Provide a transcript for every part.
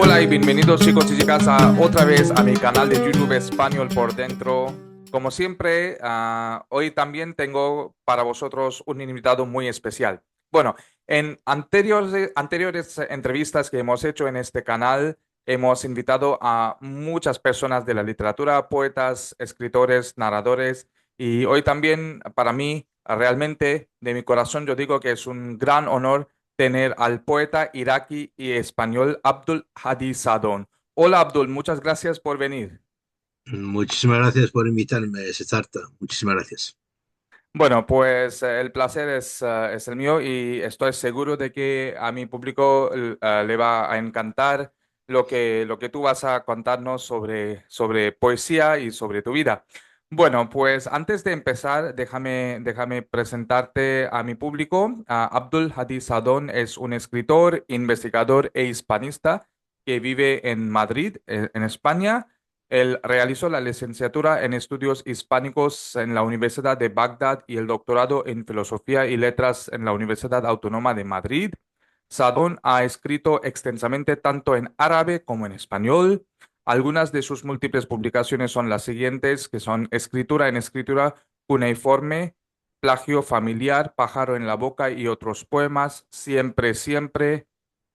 Hola y bienvenidos chicos y chicas otra vez a mi canal de YouTube Español por Dentro. Como siempre, hoy también tengo para vosotros un invitado muy especial. Bueno, en anteriores entrevistas que hemos hecho en este canal, hemos invitado a muchas personas de la literatura, poetas, escritores, narradores, y hoy también para mí, realmente, de mi corazón, yo digo que es un gran honor tener al poeta iraquí y español Abdul Hadi Sadón. Hola Abdul, muchas gracias por venir. Muchísimas gracias por invitarme, Siddhartha. Muchísimas gracias. Bueno, pues el placer es el mío y estoy seguro de que a mi público le va a encantar lo que tú vas a contarnos sobre poesía y sobre tu vida. Bueno, pues antes de empezar, déjame presentarte a mi público. Abdul Hadi Sadón es un escritor, investigador e hispanista que vive en Madrid, en España. Él realizó la licenciatura en estudios hispánicos en la Universidad de Bagdad y el doctorado en filosofía y letras en la Universidad Autónoma de Madrid. Sadón ha escrito extensamente tanto en árabe como en español. Algunas de sus múltiples publicaciones son las siguientes, que son Escritura en escritura cuneiforme, Plagio familiar, Pájaro en la boca y otros poemas, Siempre, siempre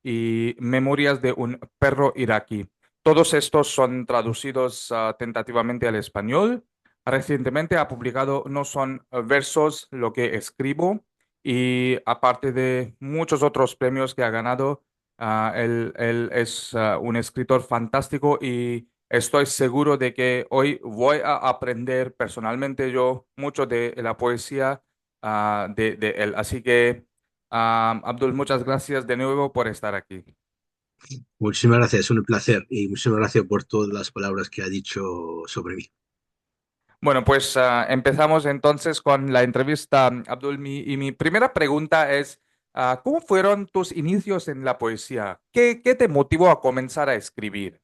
y Memorias de un perro iraquí. Todos estos son traducidos tentativamente al español. Recientemente ha publicado No son versos lo que escribo y aparte de muchos otros premios que ha ganado, él es un escritor fantástico y estoy seguro de que hoy voy a aprender personalmente yo mucho de la poesía de él. Así que, Abdul, muchas gracias de nuevo por estar aquí. Muchísimas gracias, es un placer y muchísimas gracias por todas las palabras que ha dicho sobre mí. Bueno, pues empezamos entonces con la entrevista, Abdul. Y mi primera pregunta es, ¿cómo fueron tus inicios en la poesía? ¿Qué te motivó a comenzar a escribir?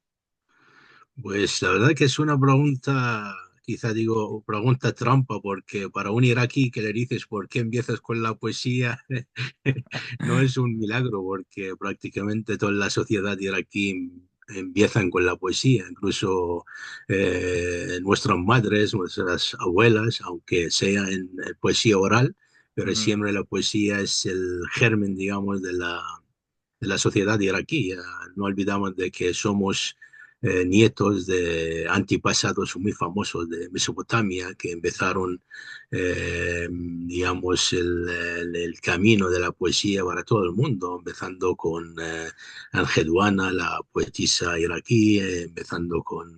Pues la verdad que es una pregunta, quizá digo, pregunta trampa, porque para un iraquí que le dices por qué empiezas con la poesía, no es un milagro, porque prácticamente toda la sociedad iraquí empiezan con la poesía, incluso nuestras madres, nuestras abuelas, aunque sea en poesía oral, pero Ujú, siempre la poesía es el germen, digamos, de la sociedad iraquí. No olvidamos de que somos nietos de antepasados muy famosos de Mesopotamia que empezaron, digamos, el camino de la poesía para todo el mundo, empezando con Angeduana, la poetisa iraquí, empezando con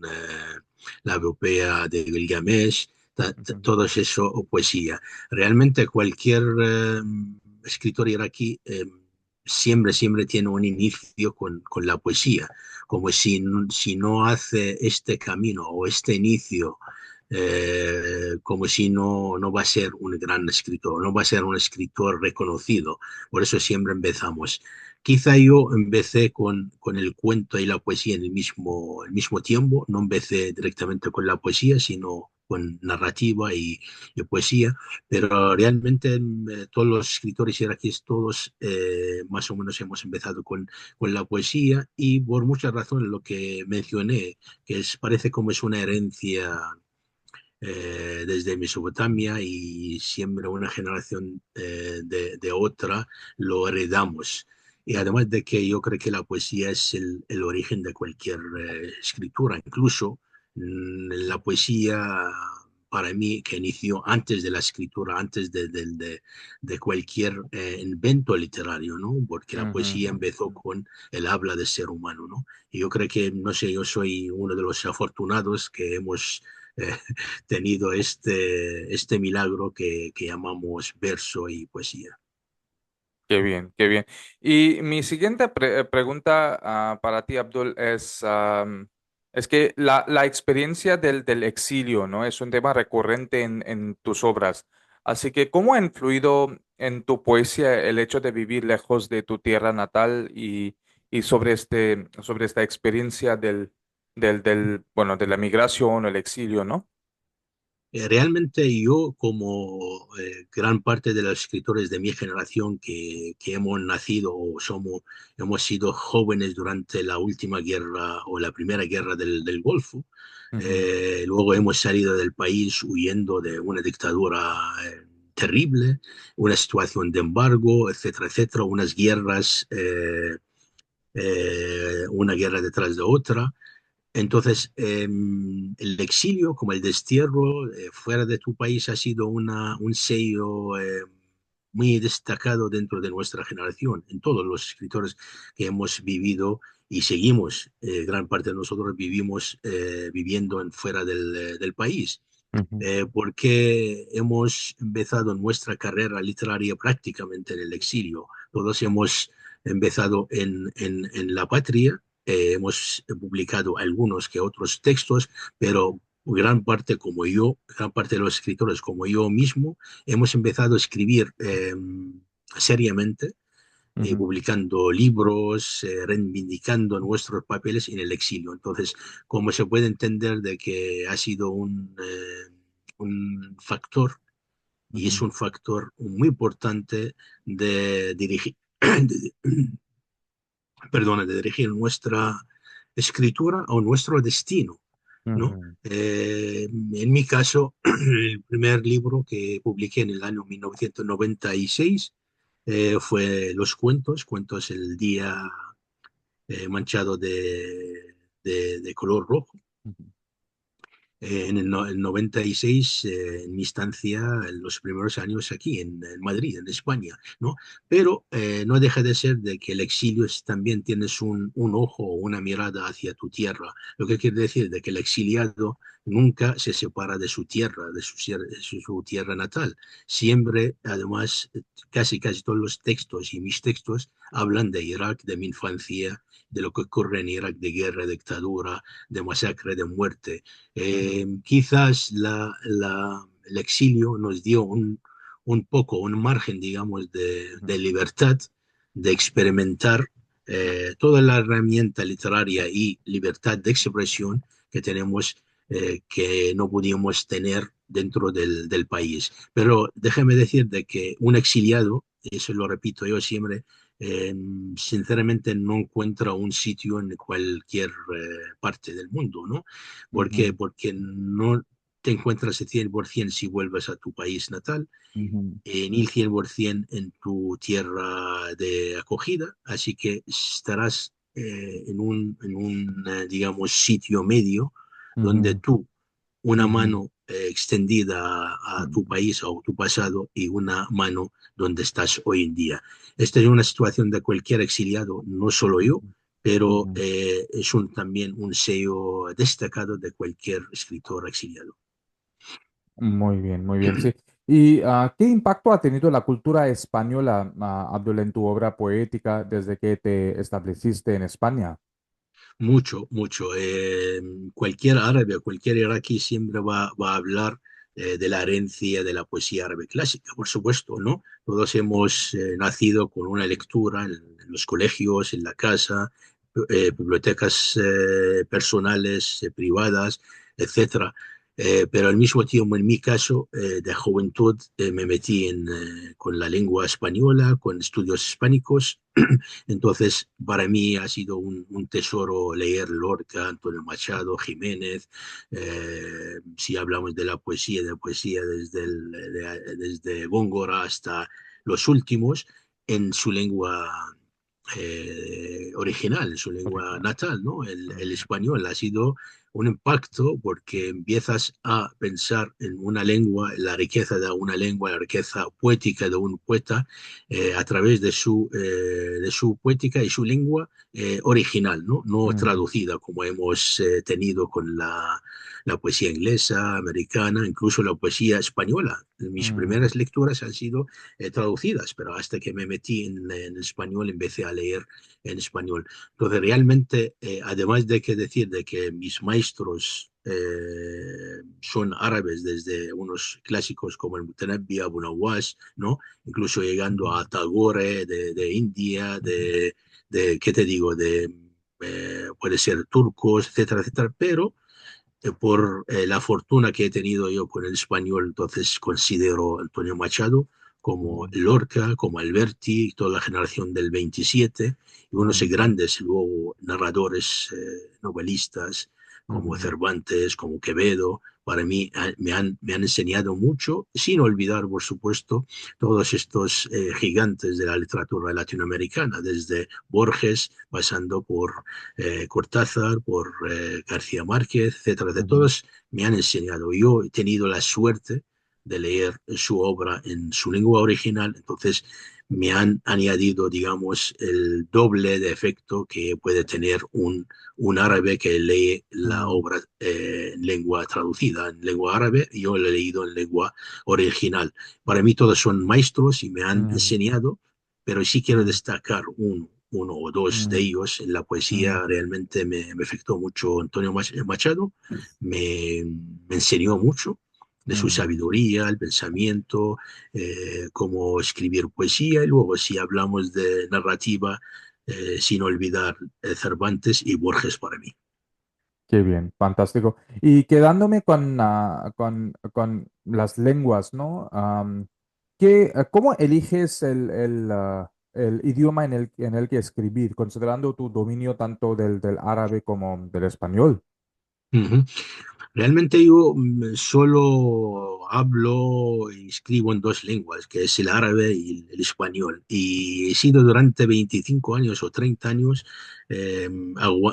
la europea de Gilgamesh. ujú, Todo eso poesía. Realmente cualquier escritor iraquí siempre tiene un inicio con la poesía, como si no hace este camino o este inicio, como si no va a ser un gran escritor, no va a ser un escritor reconocido. Por eso siempre empezamos. Quizá yo empecé con el cuento y la poesía en el mismo tiempo, no empecé directamente con la poesía, sino con narrativa y poesía, pero realmente todos los escritores iraquíes, todos más o menos hemos empezado con la poesía y por muchas razones lo que mencioné, que parece como es una herencia desde Mesopotamia y siempre una generación de otra lo heredamos. Y además de que yo creo que la poesía es el origen de cualquier escritura, incluso la poesía para mí que inició antes de la escritura, antes de cualquier invento literario, ¿no? Porque la ujú. poesía empezó con el habla del ser humano, ¿no? Y yo creo que, no sé, yo soy uno de los afortunados que hemos eh, tenido este milagro que llamamos verso y poesía. Qué bien, qué bien. Y mi siguiente pregunta para ti, Abdul, es que la experiencia del exilio, ¿no? Es un tema recurrente en tus obras. Así que, ¿cómo ha influido en tu poesía el hecho de vivir lejos de tu tierra natal y sobre sobre esta experiencia bueno, de la migración o el exilio, ¿no? Realmente yo, como gran parte de los escritores de mi generación que hemos nacido o hemos sido jóvenes durante la última guerra o la primera guerra del Golfo, Ujú, luego hemos salido del país huyendo de una dictadura terrible, una situación de embargo, etcétera, etcétera, unas guerras, una guerra detrás de otra. Entonces, el exilio, como el destierro fuera de tu país, ha sido un sello muy destacado dentro de nuestra generación, en todos los escritores que hemos vivido y seguimos, gran parte de nosotros vivimos viviendo fuera del país. ujú, Porque hemos empezado nuestra carrera literaria prácticamente en el exilio. Todos hemos empezado en la patria, hemos publicado algunos que otros textos, pero gran parte como yo, gran parte de los escritores como yo mismo, hemos empezado a escribir seriamente, ujú, publicando libros, reivindicando nuestros papeles en el exilio. Entonces, como se puede entender de que ha sido un factor, y es ujú, un factor muy importante de dirigir, perdona, de dirigir nuestra escritura o nuestro destino, ¿no? ujú, En mi caso, el primer libro que publiqué en el año 1996 fue Los Cuentos, Cuentos el Día manchado de color rojo. ujú, El 96, en mi estancia, en los primeros años aquí en Madrid, en España, ¿no? Pero no deja de ser de que el exilio también tienes un ojo o una mirada hacia tu tierra, lo que quiere decir de que el exiliado nunca se separa de su tierra, de su tierra natal. Siempre, además, casi todos los textos y mis textos hablan de Irak, de mi infancia, de lo que ocurre en Irak, de guerra, de dictadura, de masacre, de muerte. Quizás el exilio nos dio un poco, un margen, digamos, de libertad, de experimentar toda la herramienta literaria y libertad de expresión que tenemos, que no pudimos tener dentro del país. Pero déjame decir de que un exiliado, y eso lo repito yo siempre, eh, sinceramente no encuentra un sitio en cualquier parte del mundo, ¿no? ¿Por qué? ujú, Porque no te encuentras el 100% si vuelves a tu país natal, ujú, ni el 100% en tu tierra de acogida, así que estarás en un, digamos, sitio medio donde ujú, tú, una ujú, mano extendida a tu ujú, país o tu pasado y una mano donde estás hoy en día. Esta es una situación de cualquier exiliado, no solo yo, pero ujú. es también un sello destacado de cualquier escritor exiliado. Muy bien, sí. ¿Y qué impacto ha tenido la cultura española, Abdul, en tu obra poética desde que te estableciste en España? Mucho, mucho. Cualquier árabe, cualquier iraquí siempre va a hablar de la herencia de la poesía árabe clásica, por supuesto, ¿no? Todos hemos nacido con una lectura en los colegios, en la casa, bibliotecas personales, privadas, etcétera. Pero al mismo tiempo, en mi caso, de juventud, me metí con la lengua española, con estudios hispánicos. Entonces, para mí ha sido un tesoro leer Lorca, Antonio Machado, Jiménez. Si hablamos de poesía desde Góngora hasta los últimos, en su lengua original, en su lengua Original. natal, ¿no? El Ujú, español ha sido un impacto porque empiezas a pensar en una lengua, la riqueza de una lengua, la riqueza poética de un poeta, a través de su poética y su lengua original, ¿no? No ujú, traducida como hemos tenido con la poesía inglesa, americana, incluso la poesía española. Mis ujú, primeras lecturas han sido traducidas, pero hasta que me metí en español empecé a leer en español. Entonces, realmente, además de que decir de que mis maestros son árabes, desde unos clásicos como el Mutanabbi, Abu Nawas, ¿no? Incluso llegando ujú, a Tagore de India, ujú, ¿qué te digo? Puede ser turcos, etcétera, etcétera, pero por la fortuna que he tenido yo con el español, entonces considero a Antonio Machado como ujú, Lorca, como Alberti, toda la generación del 27, y unos ujú, grandes luego narradores, novelistas, como ujú, Cervantes, como Quevedo. Para mí me han enseñado mucho, sin olvidar, por supuesto, todos estos gigantes de la literatura latinoamericana, desde Borges, pasando por Cortázar, por García Márquez, etcétera. De ujú, todos me han enseñado. Yo he tenido la suerte de leer su obra en su lengua original, entonces me han añadido, digamos, el doble de efecto que puede tener un árabe que lee la ujú, obra en lengua traducida, en lengua árabe, y yo lo he leído en lengua original. Para mí todos son maestros y me han ujú, enseñado, pero sí quiero ujú, destacar uno o dos de ujú, ellos. En la ujú, poesía realmente me afectó mucho Antonio Machado, me enseñó mucho de su ujú. sabiduría, el pensamiento, cómo escribir poesía. Y luego, si hablamos de narrativa, sin olvidar Cervantes y Borges para mí. Qué bien, fantástico. Y quedándome con las lenguas, ¿no? ¿Cómo eliges el idioma en el que escribir, considerando tu dominio tanto del árabe como del español? Ujú. Realmente yo solo hablo y escribo en dos lenguas, que es el árabe y el español. Y he sido durante 25 años o 30 años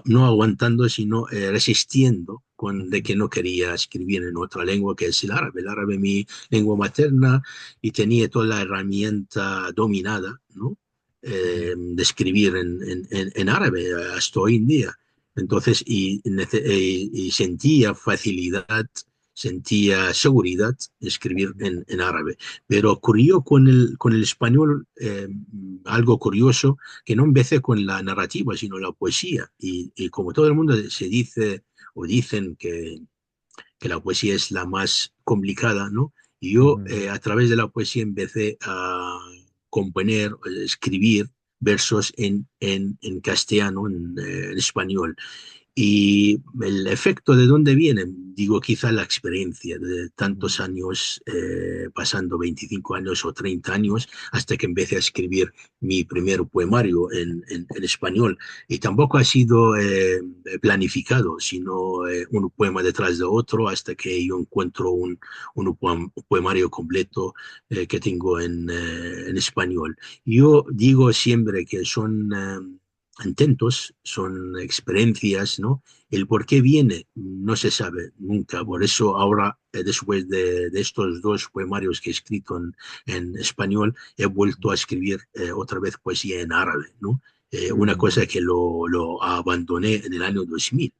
no aguantando, sino resistiendo de Ujú, que no quería escribir en otra lengua, que es el árabe. El árabe es mi lengua materna y tenía toda la herramienta dominada, ¿no? ujú, De escribir en árabe hasta hoy en día. Entonces, y sentía facilidad, sentía seguridad en escribir ujú, en árabe. Pero ocurrió con el español algo curioso, que no empecé con la narrativa, sino la poesía. Y como todo el mundo se dice o dicen que la poesía es la más complicada, ¿no? Y yo ujú, a través de la poesía empecé a componer, escribir versos en castellano, en español. Y el efecto de dónde viene, digo, quizá la experiencia de ujú, tantos años, pasando 25 años o 30 años, hasta que empecé a escribir mi primer poemario en español. Y tampoco ha sido planificado, sino un poema detrás de otro, hasta que yo encuentro un poemario completo que tengo en español. Yo digo siempre que son intentos, son experiencias, ¿no? El por qué viene no se sabe nunca. Por ujú, eso ahora, después de estos dos poemarios que he escrito en español, he vuelto a escribir otra vez poesía en árabe, ¿no? Una ujú, cosa que lo abandoné en el año 2000.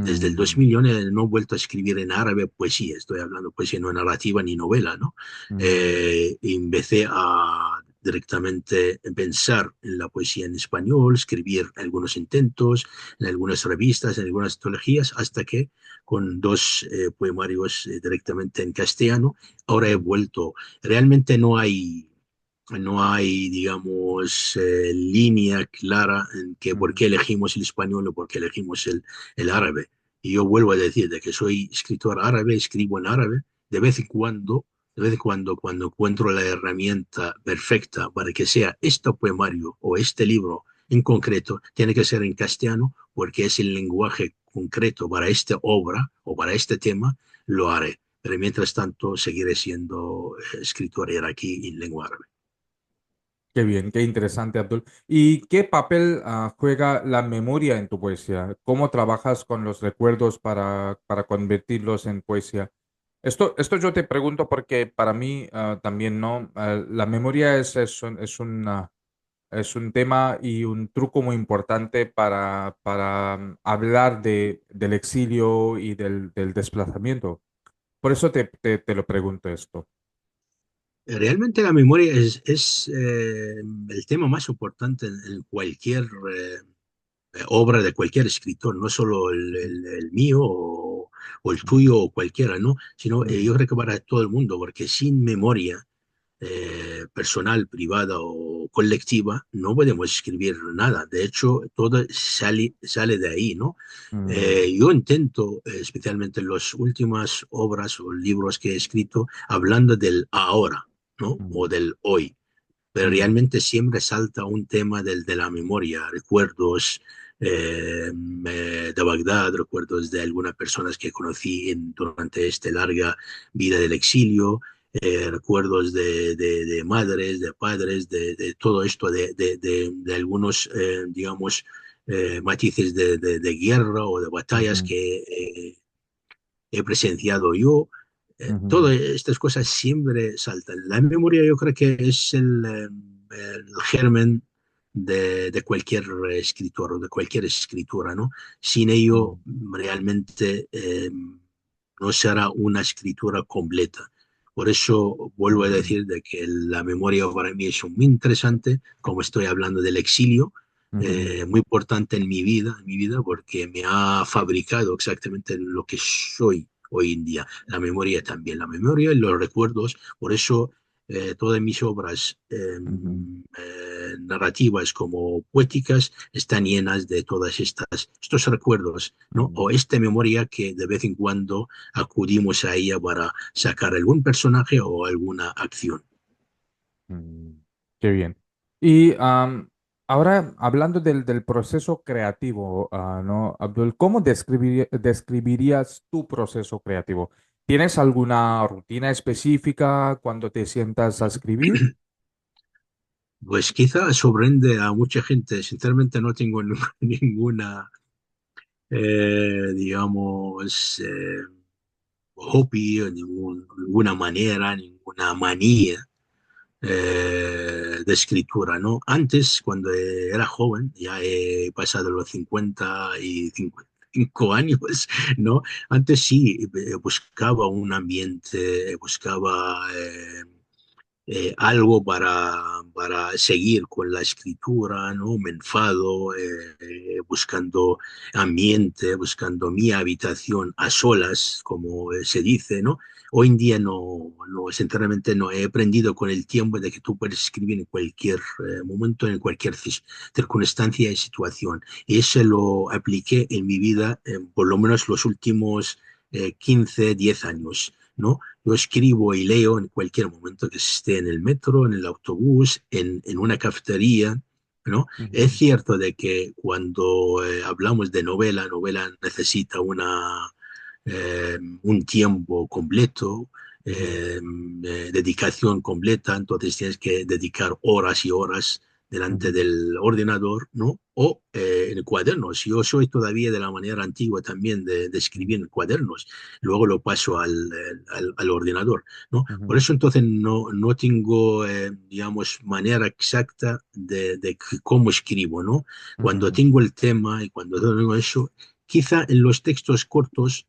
Desde el ujú, 2000 yo no he vuelto a escribir en árabe poesía, estoy hablando poesía no narrativa ni novela, ¿no? ujú, Y empecé a directamente pensar en la poesía en español, escribir algunos intentos en algunas revistas, en algunas antologías, hasta que con dos poemarios directamente en castellano, ahora he ujú, vuelto. Realmente no hay, digamos, línea clara en que por ujú, qué elegimos el español o por qué elegimos el árabe. Y yo vuelvo a decir de que soy escritor árabe, escribo en árabe, de vez en cuando, de vez en cuando, cuando encuentro la herramienta perfecta para que sea este poemario o este libro en concreto, tiene que ser en castellano porque es el lenguaje concreto para esta obra o para este tema, lo haré. Pero mientras tanto, seguiré siendo escritor iraquí en lengua árabe. qué bien, qué interesante, Abdul. ¿Y qué papel juega la memoria en tu poesía? ¿Cómo trabajas con los recuerdos para convertirlos en poesía? Esto yo te pregunto porque para mí también, ¿no? La memoria es un tema y un truco muy importante para hablar del exilio y del desplazamiento. Por eso te lo pregunto esto. Realmente la memoria es el tema más importante en cualquier obra de cualquier escritor, no solo el mío o el tuyo o cualquiera, ¿no? Sino mm, yo creo que para todo el mundo, porque sin memoria personal, privada o colectiva, no podemos escribir nada. De hecho, todo sale de ahí, ¿no? mm, Yo intento, especialmente en las últimas obras o libros que he escrito, hablando del ahora, ¿no? O mm, del hoy. Pero mm, realmente siempre salta un tema de la memoria, recuerdos de Bagdad, recuerdos de algunas personas que conocí durante esta larga vida del exilio, recuerdos de madres, de padres, de todo esto, de algunos, digamos, matices de guerra o de batallas ujú, que he presenciado yo. ujú, Todas estas cosas siempre saltan. La memoria yo creo que es el germen de cualquier escritor o de cualquier escritura, ¿no? Sin ello, mm, realmente no será una escritura completa. Por eso vuelvo a ujú, decir de que la memoria para mí es muy interesante, como estoy hablando del exilio, ujú, muy importante en mi vida, porque me ha fabricado exactamente lo que soy hoy en día. La memoria también, la memoria y los recuerdos. Por eso todas mis obras ujú, narrativas como poéticas están llenas de todas estos recuerdos, ¿no? mm, O esta memoria que de vez en cuando acudimos a ella para sacar algún personaje o alguna acción. mm. Qué bien. Y ahora hablando del proceso creativo, ¿no, Abdul? ¿Cómo describirías tu proceso creativo? ¿Tienes alguna rutina específica cuando te sientas a escribir? Pues quizá sorprende a mucha gente. Sinceramente no tengo ninguna, digamos, hobby, o ninguna manera, ninguna manía de escritura, ¿no? Antes, cuando era joven, ya he pasado los 55 años, ¿no? Antes sí, buscaba un ambiente, buscaba algo para seguir con la escritura, ¿no? Me enfado, buscando ambiente, buscando mi habitación a solas, como se dice, ¿no? Hoy en día sinceramente no he aprendido con el tiempo de que tú puedes escribir en cualquier momento, en cualquier circunstancia y situación. Y eso lo apliqué en mi vida, por lo menos los últimos 15, 10 años, ¿no? Yo escribo y leo en cualquier momento que esté en el metro, en el autobús, en una cafetería, ¿no? Es Ujú, cierto de que cuando hablamos de novela, novela necesita un tiempo completo, ujú, dedicación completa, entonces tienes que dedicar horas y horas delante ujú, del ordenador, ¿no? O en cuadernos. Yo soy todavía de la manera antigua también de escribir en cuadernos, luego lo paso al ordenador, ¿no? Por ujú, eso entonces no tengo, digamos, manera exacta de cómo escribo, ¿no? Cuando ujú, tengo el tema y cuando tengo eso, quizá en los textos cortos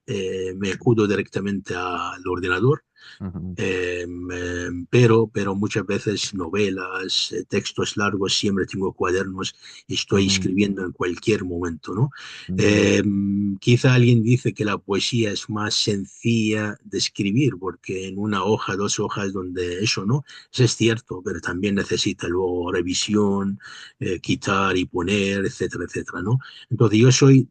me acudo directamente al ordenador, ujú, pero muchas veces novelas, textos largos, siempre tengo cuadernos y estoy ujú, escribiendo en cualquier momento, ¿no? ujú, Eh, Quizá alguien dice que la poesía es más sencilla de escribir, porque en una hoja, dos hojas, donde eso, ¿no? Eso es cierto, pero también necesita luego revisión, quitar y poner, etcétera, etcétera, ¿no? Entonces yo soy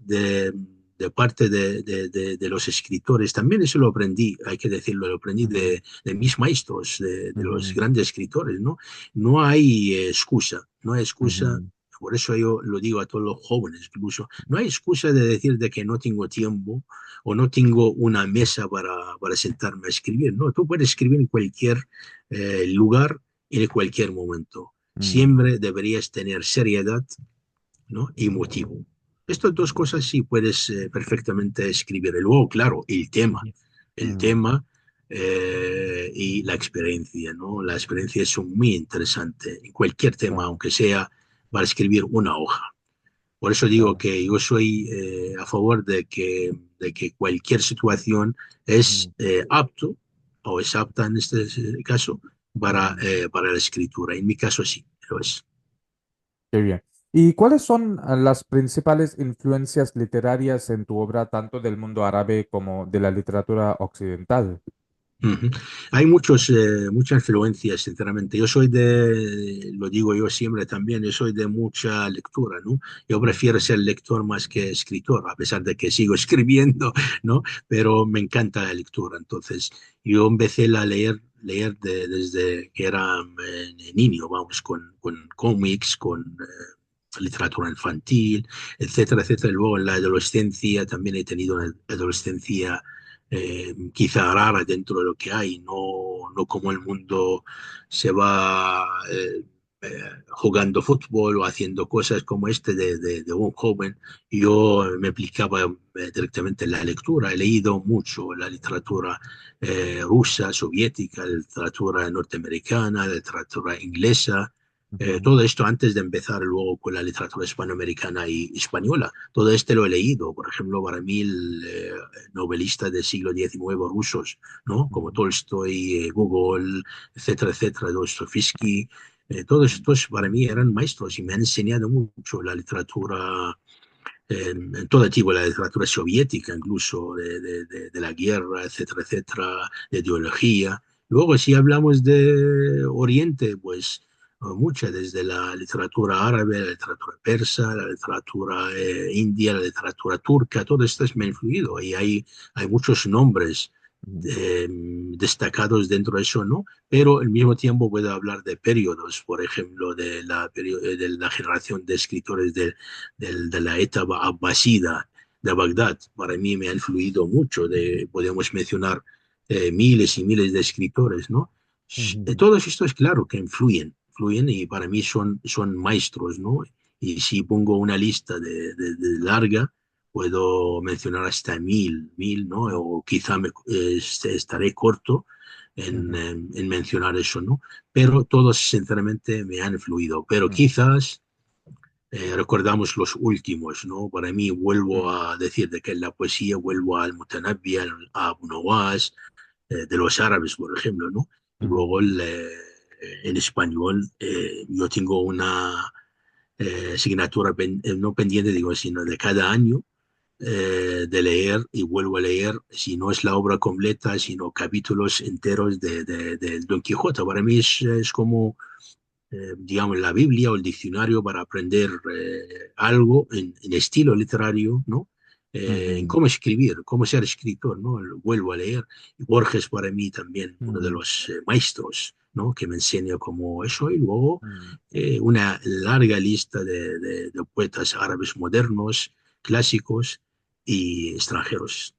de parte de los escritores, también eso lo aprendí, hay que decirlo, lo aprendí ujú, de mis maestros, de los ujú, grandes escritores, ¿no? No hay excusa, no hay excusa. ujú, Por eso yo lo digo a todos los jóvenes, incluso, no hay excusa de decir de que no tengo tiempo o no tengo una mesa para sentarme a escribir, ¿no? Tú puedes escribir en cualquier lugar y en cualquier momento. ujú, Siempre deberías tener seriedad, ¿no? Y motivo. Estas dos cosas sí puedes perfectamente escribir. Y luego, claro, el ujú. tema y la experiencia, ¿no? La experiencia es muy interesante en cualquier tema, Claro, aunque sea para escribir una hoja. Por eso digo claro. que yo soy a favor de que cualquier situación es Ujú, apto o es apta en este caso ujú. para la escritura. En mi caso sí, lo es. Qué bien. ¿Y cuáles son las principales influencias literarias en tu obra, tanto del mundo árabe como de la literatura occidental? Ujú. Hay muchas influencias, sinceramente. Yo soy lo digo yo siempre también, yo soy de mucha lectura, ¿no? Yo Mm, prefiero ser lector más que escritor, a pesar de que sigo escribiendo, ¿no? Pero me encanta la lectura. Entonces, yo empecé a leer desde que era niño, vamos, con cómics, con literatura infantil, etcétera, etcétera. Y luego en la adolescencia también he tenido una adolescencia quizá rara dentro de lo que hay, no como el mundo se va jugando fútbol o haciendo cosas como este de un joven. Yo me aplicaba directamente en la lectura. He leído mucho la literatura rusa, soviética, la literatura norteamericana, la literatura inglesa. ujú, Todo esto antes de empezar luego con la literatura hispanoamericana y española. Todo este lo he leído. Por ejemplo, para mí, novelistas del siglo XIX rusos, ¿no? Como ujú, Tolstoy, Gogol, etcétera, etcétera, Dostoevsky. Todos estos para mí eran maestros y me han enseñado mucho la literatura, en todo tipo, la literatura soviética, incluso de la guerra, etcétera, etcétera, de ideología. Luego, si hablamos de Oriente, pues mucha, desde la literatura árabe, la literatura persa, la literatura india, la literatura turca, todo esto me ha influido y hay muchos nombres ujú, destacados dentro de eso, ¿no? Pero al mismo tiempo puedo hablar de periodos, por ejemplo, de la generación de escritores de la etapa abbasida de Bagdad. Para mí me ha influido mucho, podemos mencionar miles y miles de escritores, ¿no? ujú, Todos estos, claro, que influyen y para mí son maestros, ¿no? Y si pongo una lista de larga, puedo mencionar hasta mil, ¿no? O quizá estaré corto ujú, en mencionar eso, ¿no? Pero todos, sinceramente, me han influido. Pero ujú, quizás recordamos los últimos, ¿no? Para mí, vuelvo ujú, a decir de que en la poesía vuelvo al Mutanabbi, a Abu Nawas, de los árabes, por ejemplo, ¿no? Y luego ujú, en español yo tengo una asignatura no pendiente, digo, sino de cada año de leer y vuelvo a leer, si no es la obra completa, sino capítulos enteros de Don Quijote. Para mí es como digamos, la Biblia o el diccionario para aprender algo en estilo literario, ¿no? En ujú, cómo escribir, cómo ser escritor, ¿no? Vuelvo a leer. Borges para mí también, uno de ujú, los maestros, ¿no? Que me enseña cómo eso y luego ujú. una larga lista de poetas árabes modernos, clásicos y extranjeros.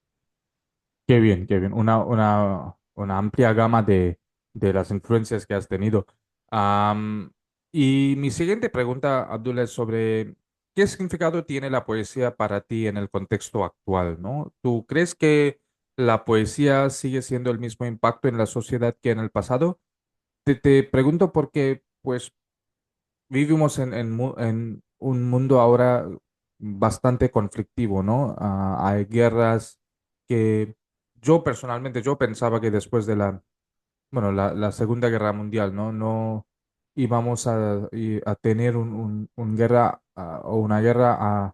Qué bien, qué bien. Una amplia gama de las influencias que has tenido. Am, y mi siguiente pregunta, Abdullah, es sobre qué significado tiene la poesía para ti en el contexto actual, ¿no? ¿Tú crees que la poesía sigue siendo el mismo impacto en la sociedad que en el pasado? Te pregunto porque, pues, vivimos en un mundo ahora bastante conflictivo, ¿no? Hay guerras que yo personalmente, yo pensaba que después de la Segunda Guerra Mundial, ¿no? No íbamos a tener un guerra o una guerra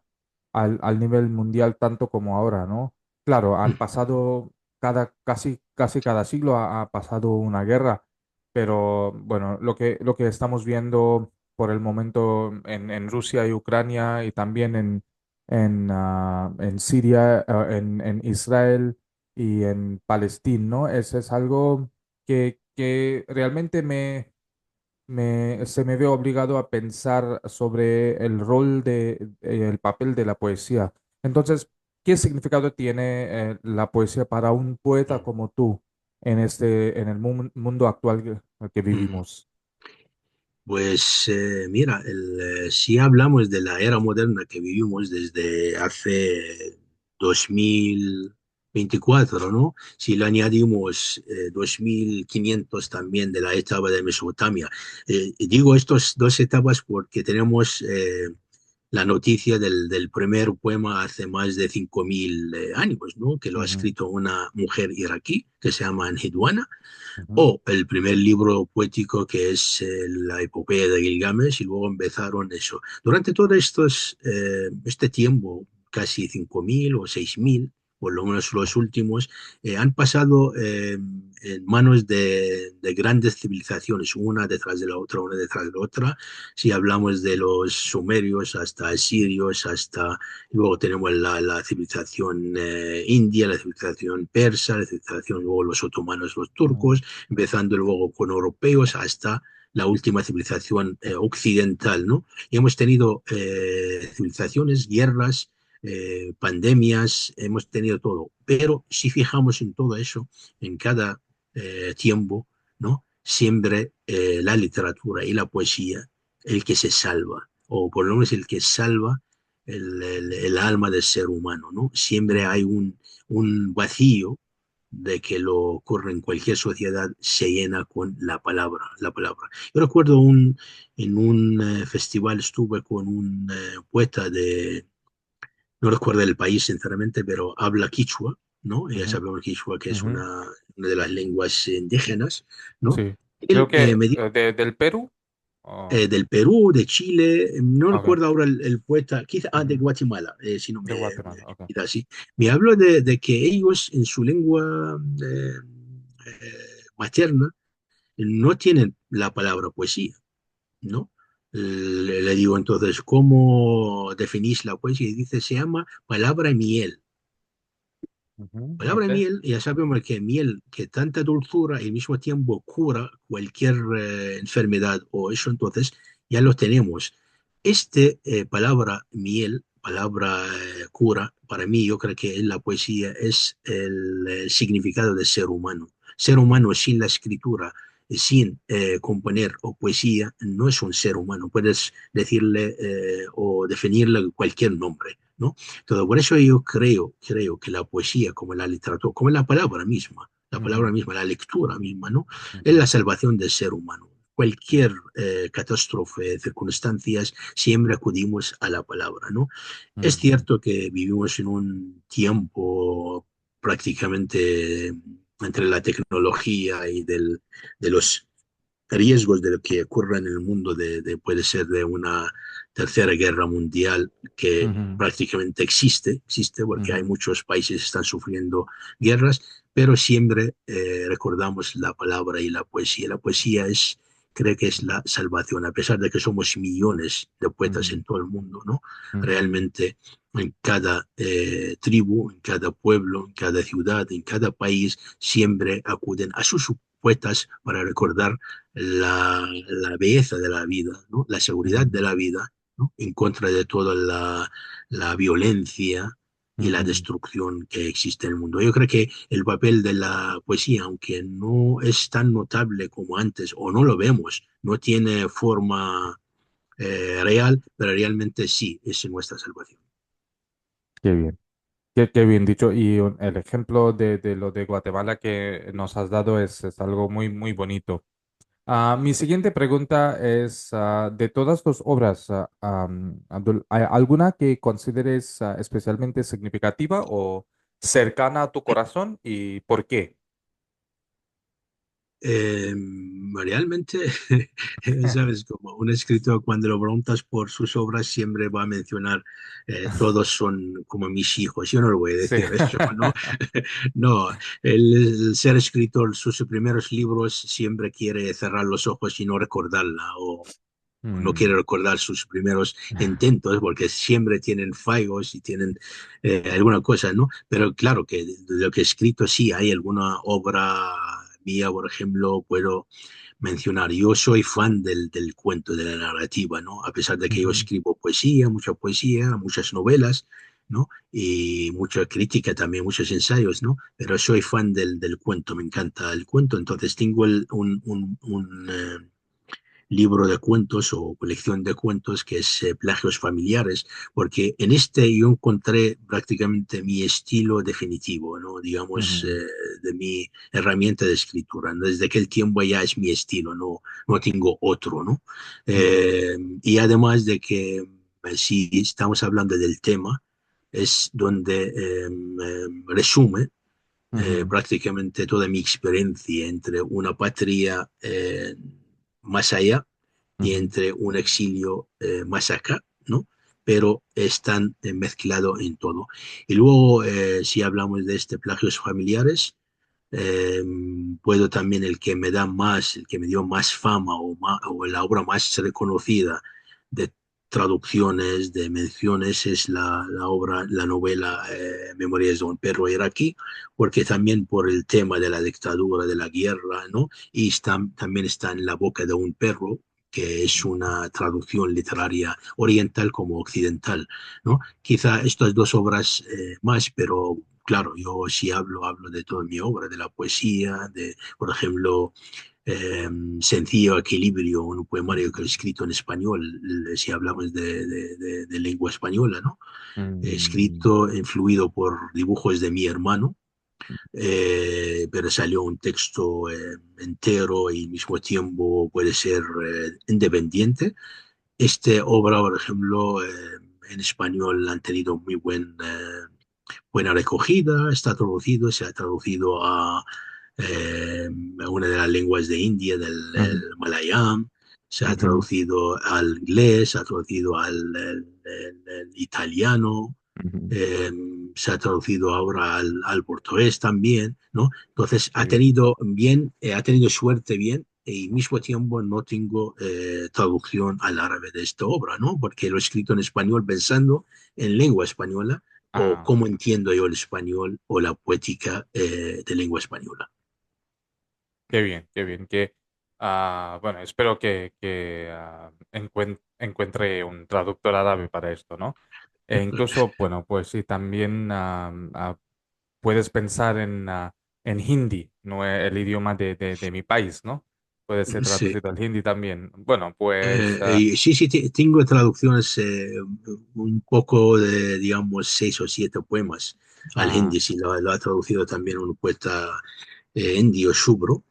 al nivel mundial tanto como ahora, ¿no? Claro, han pasado casi cada siglo ha pasado una guerra, pero bueno, lo que estamos viendo por el momento en Rusia y Ucrania y también en Siria, en Israel y en Palestina, ¿no? Ese es algo que realmente se me ve obligado a pensar sobre el rol el papel de la poesía. Entonces, ¿qué significado tiene la poesía para un poeta como tú en el mundo actual que vivimos? Pues mira, si hablamos de la era moderna que vivimos desde hace 2024, ¿no? Si le añadimos 2500 también de la etapa de Mesopotamia. Digo estas dos etapas porque tenemos la noticia del primer poema hace más de 5.000 años, ¿no? Que lo ha Ujú, escrito una mujer iraquí que se llama Anhidwana, ujú, o el primer libro poético que es la epopeya de Gilgamesh, y luego empezaron eso. Durante todo este tiempo, casi 5.000 o 6.000, por lo menos los últimos, han pasado en manos de grandes civilizaciones, una detrás de la otra. Si hablamos de los sumerios hasta asirios, hasta luego tenemos la civilización india, la civilización persa, la civilización, luego los otomanos, los ujú, turcos, empezando luego con europeos hasta la última civilización occidental, ¿no? Y hemos tenido civilizaciones, guerras, pandemias, hemos tenido todo. Pero si fijamos en todo eso, en cada tiempo, ¿no? Siempre la literatura y la poesía, el que se salva, o por lo menos el que salva el alma del ser humano, ¿no? Siempre ujú, hay un vacío de que lo ocurre en cualquier sociedad se llena con la palabra, la palabra. Yo recuerdo en un festival estuve con un poeta no recuerdo el país sinceramente, pero habla quichua, ¿no? Ya ujú, sabemos quichua que es ujú. una de las lenguas indígenas, ¿no? Sí, creo Él que me dijo del Perú. Oh, del Perú, de Chile, no ok, recuerdo ahora el poeta, quizá de ujú, Guatemala, si no de Guatemala, ok. quizá así. Me habló de que ellos en su lengua materna no tienen la palabra poesía, ¿no? Le digo entonces, ¿cómo definís la poesía? Y dice, se llama palabra miel. Ujú, Palabra ok. miel, ya sabemos que miel, que tanta dulzura y al mismo tiempo cura cualquier enfermedad o eso, entonces ya lo tenemos. Palabra miel, palabra cura, para mí yo creo que en la poesía es el significado de ser humano. Ser humano sin la escritura, sin componer o poesía, no es un ser humano. Puedes decirle o definirle cualquier nombre, ¿no? Todo por eso yo creo que la poesía, como la literatura, como la palabra Ujú, misma, la lectura misma, ¿no? Es ujú, la salvación del ser humano. Cualquier catástrofe, circunstancias, siempre acudimos a la palabra, ¿no? Es ujú, cierto que vivimos en un tiempo prácticamente entre la tecnología y de los riesgos de lo que ocurra en el mundo, puede ser de una tercera guerra mundial que ujú, prácticamente existe porque hay ujú, muchos países que están sufriendo guerras, pero siempre recordamos la palabra y la poesía. La poesía creo que es la salvación, a pesar de que somos millones de poetas ujú, en todo el mundo, ¿no? ujú, Realmente en cada tribu, en cada pueblo, en cada ciudad, en cada país, siempre acuden a sus poetas para recordar la belleza de la vida, ¿no? La seguridad ujú, de la vida, ¿no? En contra de toda la violencia y la ujú. destrucción que existe en el mundo. Yo creo que el papel de la poesía, aunque no es tan notable como antes, o no lo vemos, no tiene forma real, pero realmente sí, es nuestra salvación. Qué bien. Qué bien dicho. Y el ejemplo de lo de Guatemala que nos has dado es algo muy, muy bonito. Mi siguiente pregunta es, de todas tus obras, Abdul, ¿hay alguna que consideres especialmente significativa o cercana a tu corazón y por qué? Realmente, sabes, como un escritor cuando lo preguntas por sus obras siempre va a mencionar todos son como mis hijos. Yo no lo voy a Sí. decir eso, ¿no? No, el ser escritor, sus primeros libros siempre quiere cerrar los ojos y no recordarla o no quiere Mm, recordar sus primeros intentos porque siempre tienen fallos y tienen alguna cosa, ¿no? Pero claro que de lo que he escrito sí hay alguna obra mía, por ejemplo, puedo mencionar. Yo soy fan del cuento, de la narrativa, ¿no? A pesar de que yo ujú, escribo poesía, muchas novelas, ¿no? Y mucha crítica también, muchos ensayos, ¿no? Pero soy fan del cuento, me encanta el cuento. Entonces tengo un libro de cuentos o colección de cuentos que es Plagios Familiares, porque en este yo encontré prácticamente mi estilo definitivo, ¿no? Digamos, ujú, de mi herramienta de escritura, ¿no? Desde aquel tiempo ya es mi estilo, no tengo otro, ¿no? ujú, Y además de que si estamos hablando del tema, es donde resume Ujú, prácticamente toda mi experiencia entre una patria más allá y ujú, entre un exilio más acá, ¿no? Pero están mezclados en todo. Y luego, si hablamos de este plagios familiares, eh, puedo también el que me da más, el que me dio más fama o la obra más reconocida de traducciones, de menciones, es la obra, la novela Memorias de un perro iraquí, porque también por el tema de la dictadura, de la guerra, ¿no? Y también está en la boca de un perro, que es una traducción literaria oriental como occidental, ¿no? Quizá estas dos obras más, pero claro, yo sí hablo de toda mi obra, de la poesía, de, por ejemplo, eh, Sencillo Equilibrio, un poemario que he escrito en español, si hablamos de lengua española, ¿no? mm, Escrito, influido por dibujos de mi hermano, pero salió un texto entero y al mismo tiempo puede ser independiente. Esta obra, por ejemplo, en español han tenido muy buena recogida, está traducido, se ha traducido a una de las lenguas de India, del el ujú, Malayam, se ha ujú, traducido al inglés, se ha traducido al el italiano, ujú. se ha traducido ahora al portugués también, ¿no? Entonces Qué bien. ha tenido suerte bien, y al mismo tiempo no tengo traducción al árabe de esta obra, ¿no? Porque lo he escrito en español pensando en lengua española o Ah, cómo entiendo yo el español o la poética de lengua española. qué bien, qué bien. Bueno, espero que encuentre un traductor árabe para esto, ¿no? E incluso, bueno, pues sí, también puedes pensar en hindi, no el idioma de mi país, ¿no? Puede ser Sí. traducido al hindi también. Bueno, pues Sí, sí, tengo traducciones un poco de, digamos, 6 o 7 poemas al ah, hindi, sí, lo ha traducido también un poeta indio, Shubro,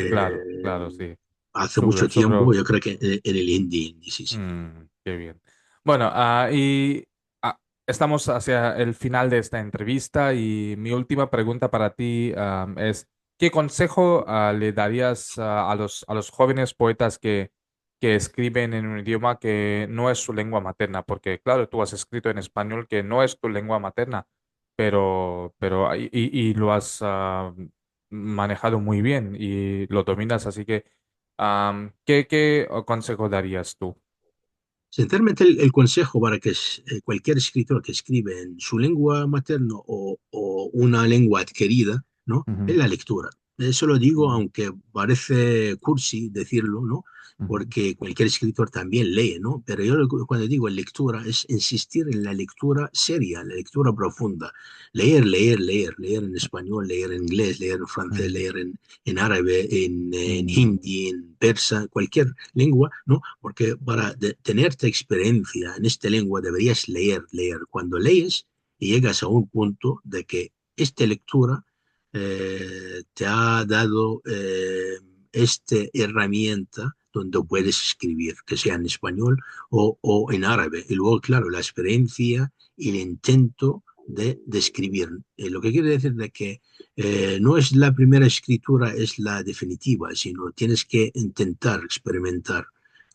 claro, eh, claro, sí. hace Sobre, mucho tiempo, sobre. yo creo que en el hindi, sí, sí. Qué bien. Bueno, estamos hacia el final de esta entrevista y mi última pregunta para ti, es, ¿qué consejo le darías a los jóvenes poetas que escriben en un idioma que no es su lengua materna? Porque claro, tú has escrito en español que no es tu lengua materna, y lo has manejado muy bien y lo dominas, así que, ¿qué consejo darías tú? Sinceramente, el consejo para que cualquier escritor que escribe en su lengua materna o una lengua adquirida, ¿no? Es Ujú, la lectura. Eso lo digo, ujú, aunque parece cursi decirlo, ¿no? ujú, Porque cualquier escritor también lee, ¿no? Pero yo cuando digo lectura es insistir en la lectura seria, la lectura profunda. Leer, leer, leer, leer en español, leer en inglés, leer en francés, ujú, leer en árabe, en mm, hindi, en persa, cualquier lengua, ¿no? Porque para tenerte experiencia en esta lengua deberías leer, leer. Cuando lees y llegas a un punto de que esta lectura te ha dado esta herramienta donde ujú. puedes escribir, que sea en español o en árabe. Y luego, claro, la experiencia y el intento de escribir. Lo que quiere decir de que no es la primera escritura, es la definitiva, sino tienes que intentar experimentar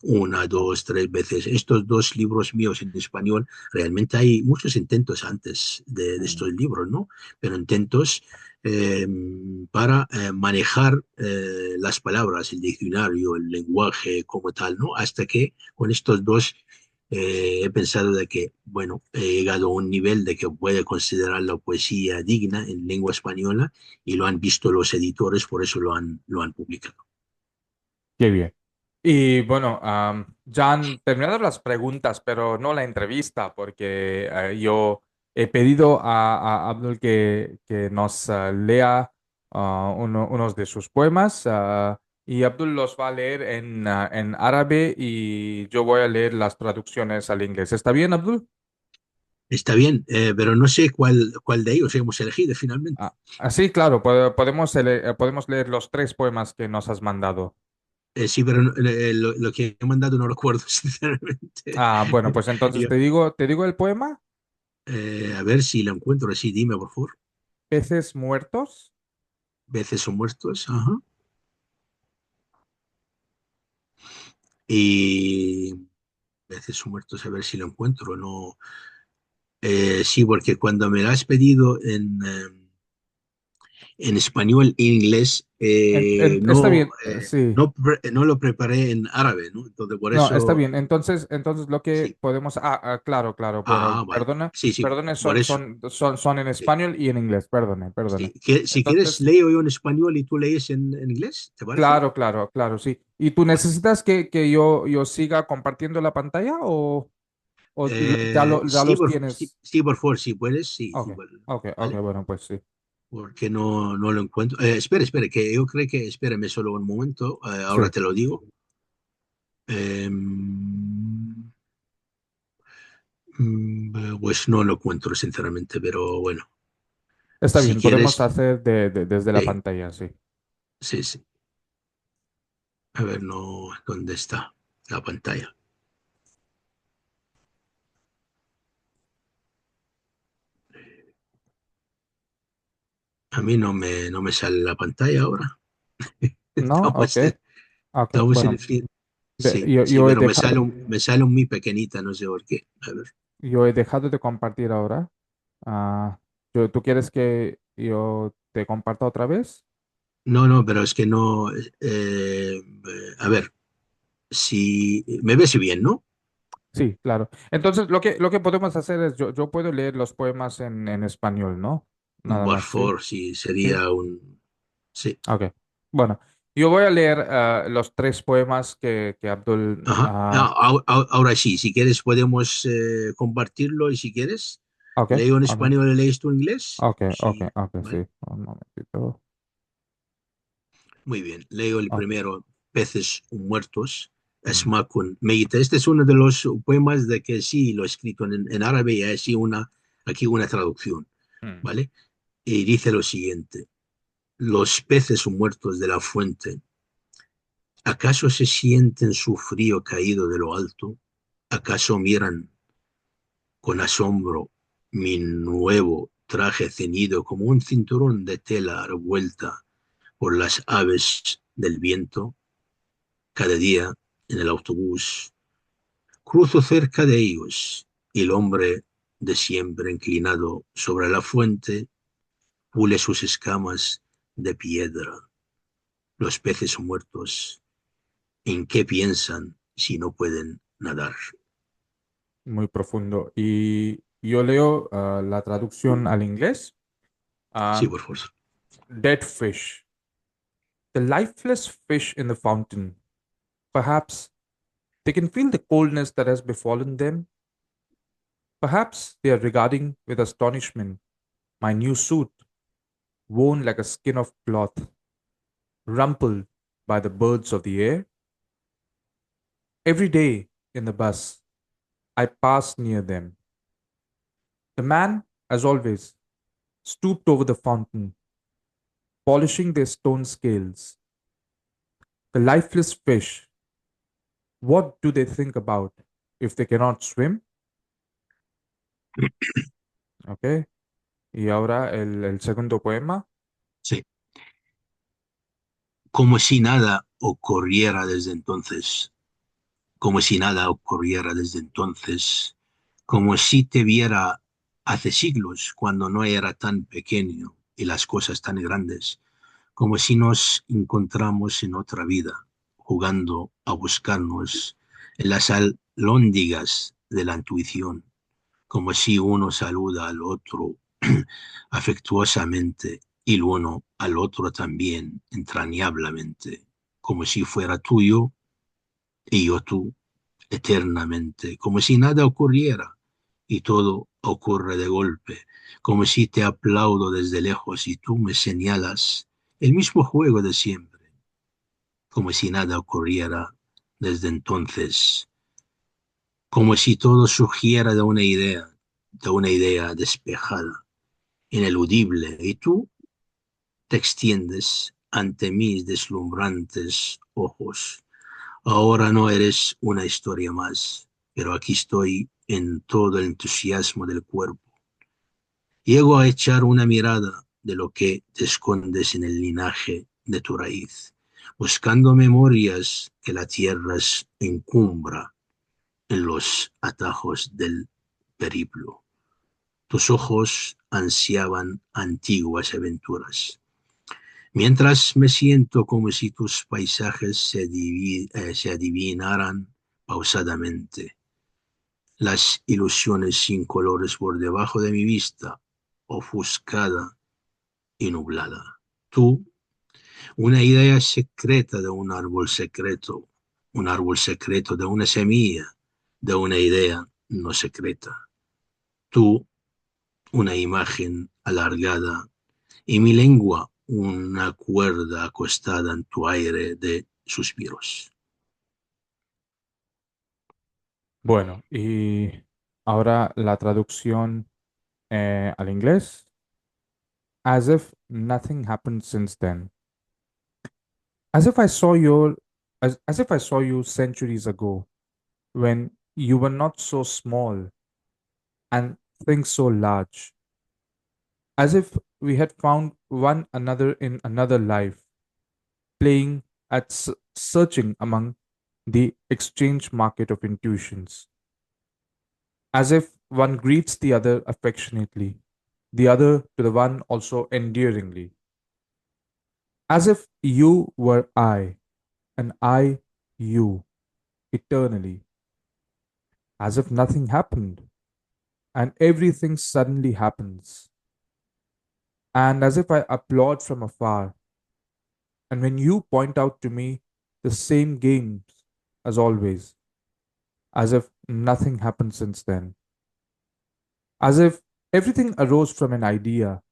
una, dos, 3 veces. Estos 2 libros míos en español, realmente hay muchos intentos antes de Mm. estos libros, ¿no? Pero intentos eh, para manejar las palabras, el diccionario, el lenguaje como tal, ¿no? Hasta que con estos dos he pensado de que, bueno, he llegado a un nivel de que puede considerar la poesía digna en lengua española y lo han visto los editores, por eso lo han publicado. Qué bien. Y bueno, ya han terminado las preguntas, pero no la entrevista, porque yo he pedido a Abdul que nos lea unos de sus poemas, y Abdul los va a leer en árabe y yo voy a leer las traducciones al inglés. ¿Está bien, Abdul? Está bien, pero no sé cuál de ellos hemos elegido finalmente. Sí, claro, podemos leer los tres poemas que nos has mandado. Sí, pero lo que he mandado no lo recuerdo, sinceramente. Ah, bueno, pues entonces Yo, te digo el poema, a ver si lo encuentro así, dime, por favor. Peces muertos. Veces son muertos, ajá. Y veces son muertos, a ver si lo encuentro, no. Sí, porque cuando me lo has pedido en español e inglés, Está bien, sí. no lo preparé en árabe, ¿no? Entonces, por No, está eso, bien. Entonces lo que sí. podemos, claro, claro. Bueno, Vale. perdona, Sí, sí, perdone, por son, eso. son, son, son en Sí. español y en inglés. Perdone, Sí. perdone. Si quieres, Entonces, leo yo en español y tú lees en inglés, ¿te parece? claro, claro, claro, sí. ¿Y tú Vale. necesitas que yo siga compartiendo la pantalla o ya los tienes? Sí, por favor, si puedes, sí, Ok, sí, ok, ok, vale. bueno, pues sí. Porque no lo encuentro. Espera, que yo creo que, espérame solo un momento, Sí, ahora te lo digo. Pues no lo encuentro, sinceramente, pero bueno, está si bien, podemos quieres, hacer desde la sí, pantalla, sí. sí, sí. A ver, no, ¿dónde está la pantalla? A mí no me sale la pantalla ahora. ¿No? Ok, Estamos en, ok, estamos en bueno, el fin. de- Sí, yo, sí, yo he pero dejado, me sale un muy pequeñita, no sé por qué. A ver. yo he dejado de compartir ahora. ¿Tú quieres que yo te comparta otra vez? No, pero es que no. A ver, si me ves bien, ¿no? Sí, claro. Entonces, lo que podemos hacer es, yo puedo leer los poemas en español, ¿no? Nada Por más, sí. favor, sí, Sí. sería un. Sí. Ok. Bueno, yo voy a leer los tres poemas que Abdul. Ajá. Ahora sí, si quieres podemos compartirlo y si quieres, Ok, leo en ok, español y lees tú en inglés. ok, ok, Sí, ok, sí. vale. Un momentito. Muy bien. Leo el Ok. primero, Peces muertos. Mm, Esmakun Meita. Este es uno de los poemas de que sí lo he escrito en árabe y así aquí una traducción, mm. ¿vale? Y dice lo siguiente. Los peces muertos de la fuente, ¿acaso se sienten su frío caído de lo alto? ¿Acaso miran con asombro mi nuevo traje ceñido como un cinturón de tela revuelta por las aves del viento? Cada día en el autobús cruzo cerca de ellos y el hombre de siempre inclinado sobre la fuente pule sus escamas de piedra. Los peces muertos, ¿en qué piensan si no pueden nadar? Muy profundo. Y yo leo la traducción al inglés. Sí, Ah, por favor. Dead fish. The lifeless fish in the fountain. Perhaps they can feel the coldness that has befallen them. Perhaps they are regarding with astonishment my new suit, worn like a skin of cloth, rumpled by the birds of the air. Every day in the bus, I pass near them. The man, as always, stooped over the fountain, polishing their stone scales. The lifeless fish, what do they think about if they cannot swim? Ok. Y ahora el segundo poema. Sí. Como si nada ocurriera desde entonces, como si nada ocurriera desde entonces, como si te viera hace siglos cuando no era tan pequeño y las cosas tan grandes, como si nos encontramos en otra vida, jugando a buscarnos en las alhóndigas de la intuición, como si uno saluda al otro afectuosamente y el uno al otro también entrañablemente, como si fuera tuyo y yo tú eternamente, como si nada ocurriera y todo ocurre de golpe, como si te aplaudo desde lejos y tú me señalas el mismo juego de siempre, como si nada ocurriera desde entonces, como si todo surgiera de una idea despejada, ineludible, y tú te extiendes ante mis deslumbrantes ojos Ahora no eres una historia más, pero aquí estoy en todo el entusiasmo del cuerpo. Llego a echar una mirada de lo que te escondes en el linaje de tu raíz, buscando memorias que la tierra encumbra en los atajos del periplo. Tus ojos ansiaban antiguas aventuras, mientras me siento como si tus paisajes se adivinaran pausadamente, las ilusiones sin colores por debajo de mi vista, ofuscada y nublada. Tú, una idea secreta de un árbol secreto de una semilla, de una idea no secreta. Tú, una imagen alargada y mi lengua, una cuerda acostada en tu aire de suspiros. Bueno, y ahora la traducción al inglés. As if nothing happened since then. As if I saw your as if I saw you centuries ago when you were not so small and things so large. As if we had found one another in another life, playing at searching among the exchange market of intuitions. As if one greets the other affectionately, the other to the one also endearingly. As if you were I, and I you, eternally. As if nothing happened, and everything suddenly happens. And as if I applaud from afar, and when you point out to me the same games as always, as if nothing happened since then. As if everything arose from an idea,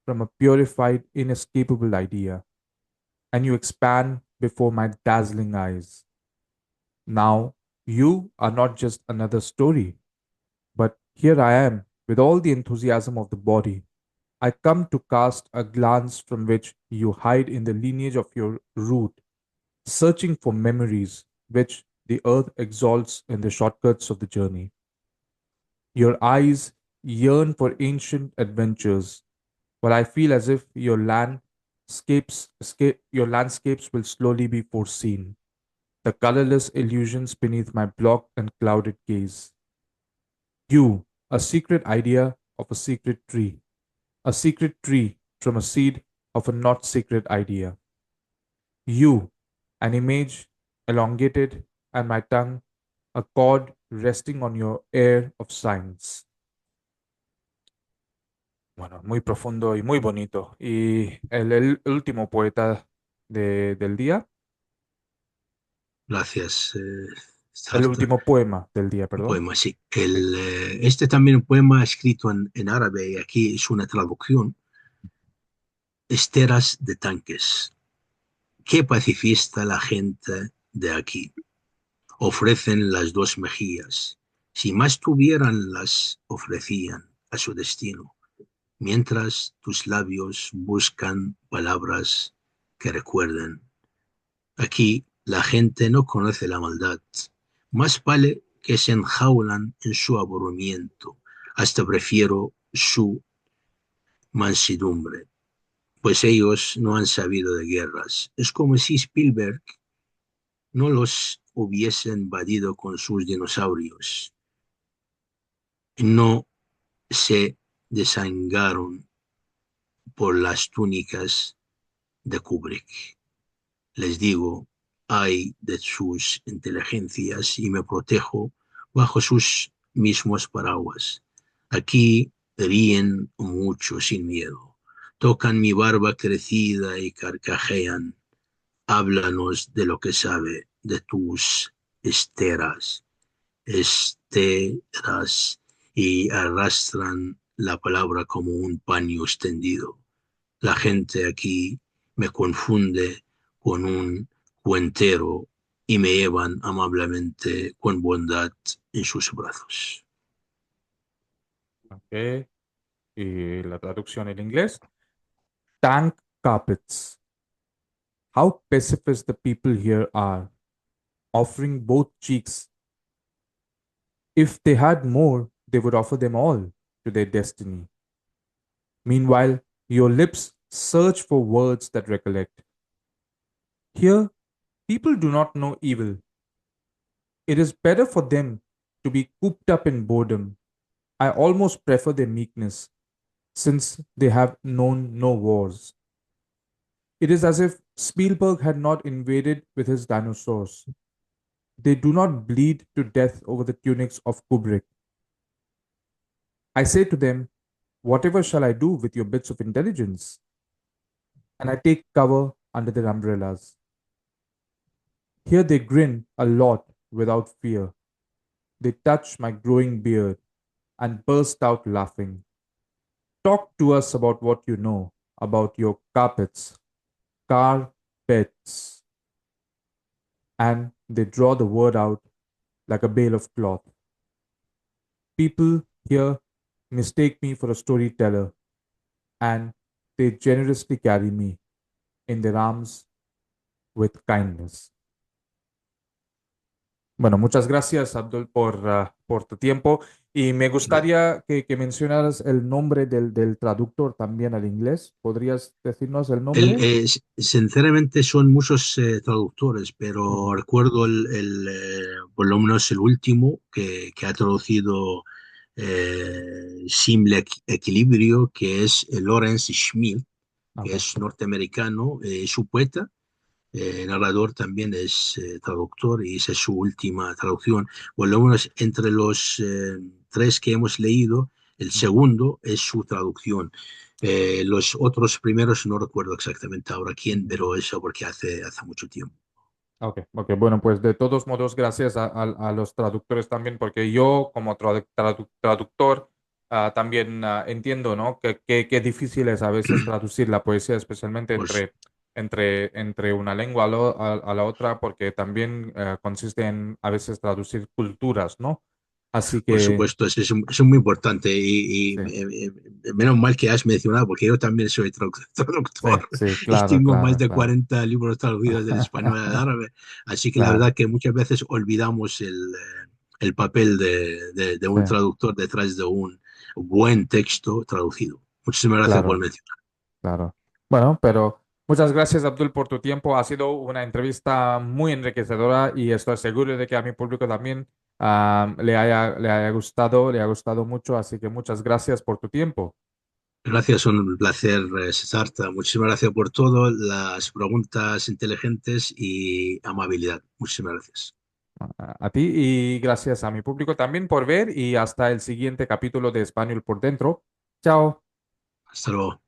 from a purified, inescapable idea, and you expand before my dazzling eyes. Now, you are not just another story, but here I am, with all the enthusiasm of the body. I come to cast a glance from which you hide in the lineage of your root, searching for memories which the earth exalts in the shortcuts of the journey. Your eyes yearn for ancient adventures, while I feel as if your landscapes will slowly be foreseen, the colorless illusions beneath my blocked and clouded gaze. You, a secret idea of a secret tree from a seed of a not secret idea. You, an image elongated, and my tongue, a cord resting on your air of science. Bueno, muy profundo y muy bonito. Y el último poeta del día, Gracias, el Sartre. último poema del día, Un perdón. poema, sí. Sí. Este también un poema escrito en árabe, y aquí es una traducción. Esteras de tanques. Qué pacifista la gente de aquí. Ofrecen las dos mejillas. Si más tuvieran, las ofrecían a su destino, mientras tus labios buscan palabras que recuerden. Aquí la gente no conoce la maldad. Más vale que se enjaulan en su aburrimiento. Hasta prefiero su mansedumbre, pues ellos no han sabido de guerras. Es como si Spielberg no los hubiese invadido con sus dinosaurios. No se desangaron por las túnicas de Kubrick. Les digo, ay de sus inteligencias y me protejo bajo sus mismos paraguas. Aquí ríen mucho sin miedo, tocan mi barba crecida y carcajean. Háblanos de lo que sabe de tus esteras, esteras, y arrastran la palabra como un paño extendido. La gente aquí me confunde con un cuentero y me llevan amablemente con bondad en sus brazos. Ok. Y la traducción en inglés. Tank carpets. How pacifist the people here are. offering both cheeks. If they had more, they would offer them all to their destiny. Meanwhile, your lips search for words that recollect. Here, people do not know evil. It is better for them to be cooped up in boredom. I almost prefer their meekness, since they have known no wars. It is as if Spielberg had not invaded with his dinosaurs. They do not bleed to death over the tunics of Kubrick. I say to them, whatever shall I do with your bits of intelligence? And I take cover under their umbrellas. Here they grin a lot without fear. They touch my growing beard and burst out laughing. Talk to us about what you know about your carpets, carpets. And they draw the word out like a bale of cloth. People here mistake me for a storyteller, and they generously carry me in their arms with kindness. Bueno, muchas gracias, Abdul, por tu tiempo. Y me gustaría que mencionaras el nombre del traductor también al inglés. ¿Podrías decirnos el nombre? Sinceramente son muchos traductores, Ujú. pero recuerdo por lo menos el último que ha traducido Simple Equilibrio, que es Lawrence Schmidt, que Ok. es norteamericano, su poeta, narrador también es traductor y esa es su última traducción. Por lo menos entre los tres que hemos leído, el Ujú. segundo es su traducción. Los otros primeros no recuerdo exactamente ahora quién, Ujú. pero eso porque hace mucho tiempo. Ok, ok, bueno, pues de todos modos, gracias a los traductores también, porque yo como traductor también entiendo, ¿no? Que difícil es a veces traducir la poesía, especialmente Pues entre una lengua a la otra, porque también consiste en a veces traducir culturas, ¿no? Así Por que, supuesto, es muy importante y sí, menos mal que has mencionado, porque yo también soy sí, traductor sí, y claro, tengo más claro, de claro. 40 libros traducidos del español al árabe, así que la Claro, verdad que muchas veces olvidamos el papel de sí, un traductor detrás de un buen texto traducido. Muchísimas gracias por claro. mencionar. Claro. Bueno, pero muchas gracias, Abdul, por tu tiempo. Ha sido una entrevista muy enriquecedora y estoy seguro de que a mi público también le ha gustado mucho. Así que muchas gracias por tu tiempo. Gracias, un placer, Sarta. Muchísimas gracias por todo, las preguntas inteligentes y amabilidad. Muchísimas gracias. A ti y gracias a mi público también por ver y hasta el siguiente capítulo de Español por Dentro. Chao. Hasta luego.